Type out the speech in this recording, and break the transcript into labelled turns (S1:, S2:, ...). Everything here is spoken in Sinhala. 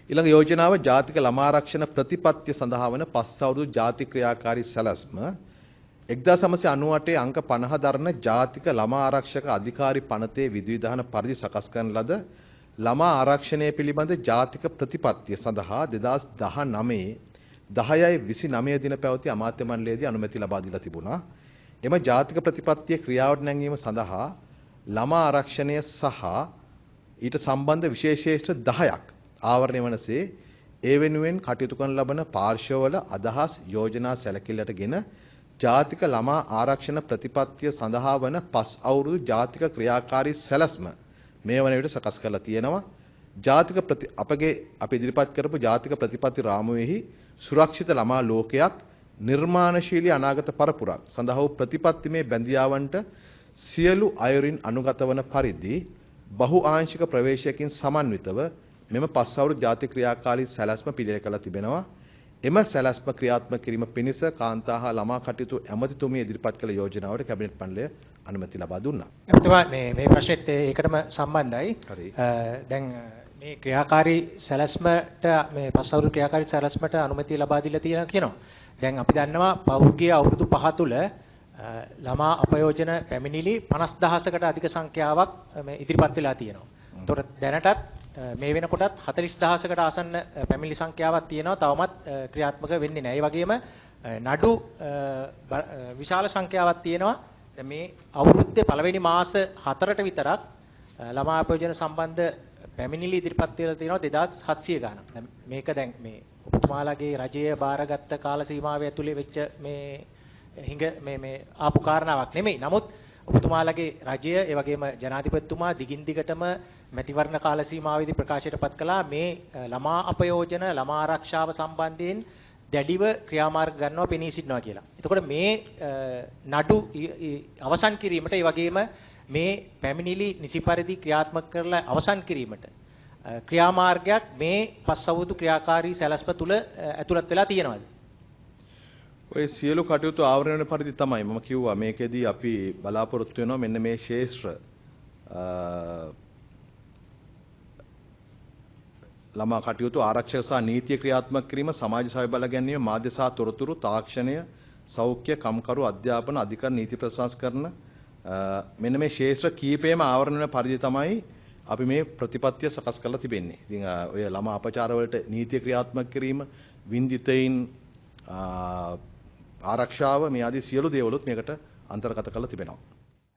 S1: ඊළඟ යෝජනාව ජාතික ළමා ආරක්ෂණ ප්‍රතිපත්තිය සඳහා වන 5 අවුරුදු ජාතික ක්‍රියාකාරී සැලැස්ම 1998 අංක 50 දරන ජාතික ළමා ආරක්ෂක අධිකාරී පනතේ විධිවිධාන පරිදි සකස් කරන ලද ළමා ආරක්ෂණය පිළිබඳ ජාතික ප්‍රතිපත්තිය සඳහා 2019 10/29 දින පැවති අමාත්‍ය මණ්ඩලයේදී අනුමැතිය ලබා දීලා තිබුණා. එම ජාතික ප්‍රතිපත්තිය ක්‍රියාවට නැංවීම සඳහා ළමා ආරක්ෂණය සහ ඊට සම්බන්ධ විශේෂේෂ්ඨ 10ක් ආවරණය වනසේ ඒ වෙනුවෙන් කටයුතු කරන ලබන පාර්ශවවල අදහස් යෝජනා සැලකිල්ලටගෙන ජාතික ළමා ආරක්ෂණ ප්‍රතිපත්තිය සඳහා වන 5 අවුරුදු ජාතික ක්‍රියාකාරී සැලැස්ම මේ වන විට සකස් කරලා තියෙනවා. ජාතික අපි ඉදිරිපත් කරපු ජාතික ප්‍රතිපත්ති රාමුවේහි සුරක්ෂිත ළමා ලෝකයක් නිර්මාණශීලී අනාගත පරපුරක් සඳහා වූ ප්‍රතිපත්තිමේ බැඳියාවන්ට සියලු අයුරින් අනුගත වන පරිදි බහු ආංශික ප්‍රවේශයකින් සමන්විතව මෙම 5 අවුරුදු ජාතික ක්‍රියාකාරී සැලැස්ම පිළියෙල කළ තිබෙනවා. එම සැලැස්ම ක්‍රියාත්මක කිරීම පිණිස කාන්තා හා ළමා කටයුතු ඇමතිතුමිය ඉදිරිපත් කළ යෝජනාවට කැබිනට් මණ්ඩලය අනුමැතිය ලබා දුන්නා.
S2: එතුමා මේ ප්‍රශ්නෙත් ඒකටම සම්බන්ධයි. දැන් මේ ක්‍රියාකාරී සැලැස්මට මේ 5 අවුරුදු ක්‍රියාකාරී සැලැස්මට අනුමැතිය ලබා දීලා තියෙනවා කියනවා. දැන් අපි දන්නවා පහුගිය අවුරුදු 5 තුල ළමා අපයෝජන පැමිණිලි 50000කට අධික සංඛ්‍යාවක් මේ ඉදිරිපත් වෙලා තියෙනවා. ඒතකොට දැනටත් මේ වෙනකොටත් 40000කට ආසන්න පැමිණිලි සංඛ්‍යාවක් තියෙනවා. තවමත් ක්‍රියාත්මක වෙන්නේ නැහැ. ඒ වගේම නඩු විශාල සංඛ්‍යාවක් තියෙනවා. දැන් මේ අවුරුද්දේ පළවෙනි මාස 4ට විතරක් ළමා අපයෝජන සම්බන්ධ පැමිණිලි ඉදිරිපත් වෙලා තියෙනවා 2700 ගණන්. දැන් මේක දැන් මේ ඔබතුමාලාගේ රජය බාරගත්ත කාල සීමාව ඇතුලේ වෙච්ච මේ ආපු කාරණාවක් නෙමෙයි. නමුත් ඔබතුමාලාගේ රජය ඒ වගේම ජනාධිපතිතුමා දිගින් දිගටම මැතිවරණ කාල සීමාවේදී ප්‍රකාශයටපත් කළා මේ ළමා අපයෝජන ළමා ආරක්ෂාව සම්බන්ධයෙන් දැඩිව ක්‍රියාමාර්ග ගන්නවා පෙනී සිටිනවා කියලා. එතකොට මේ නඩු අවසන් කිරීමට ඒ වගේම මේ පැමිණිලි නිසි පරිදි ක්‍රියාත්මක කරලා අවසන් කිරීමට ක්‍රියාමාර්ගයක් මේ 5 අවුරුදු ක්‍රියාකාරී සැලැස්ම තුල ඇතුළත් වෙලා තියෙනවද?
S1: ඔය සියලු කටයුතු ආවරණ වෙන පරිදි තමයි මම කිව්වා මේකෙදී අපි බලාපොරොත්තු වෙනවා මෙන්න මේ ශේෂ්ත්‍ර ළමා කටයුතු ආරක්ෂක සහ නීතිය ක්‍රියාත්මක කිරීම සමාජ සහය බල ගැනීම මාධ්‍ය සහ තොරතුරු තාක්ෂණය සෞඛ්‍ය කම්කරු අධ්‍යාපන අධිකරණ නීති ප්‍රසංස්කරණ මෙන්න මේ ශේෂ්ත්‍ර කීපයම ආවරණ වෙන පරිදි තමයි අපි මේ ප්‍රතිපත්තිය සකස් කරලා තිබෙන්නේ. ඉතින් ඔය ළමා අපචාර වලට නීතිය ක්‍රියාත්මක කිරීම වින්දිතයින් ආරක්ෂාව මේ ආදී සියලු දේවලුත් මේකට අන්තර්ගත කරලා තිබෙනවා.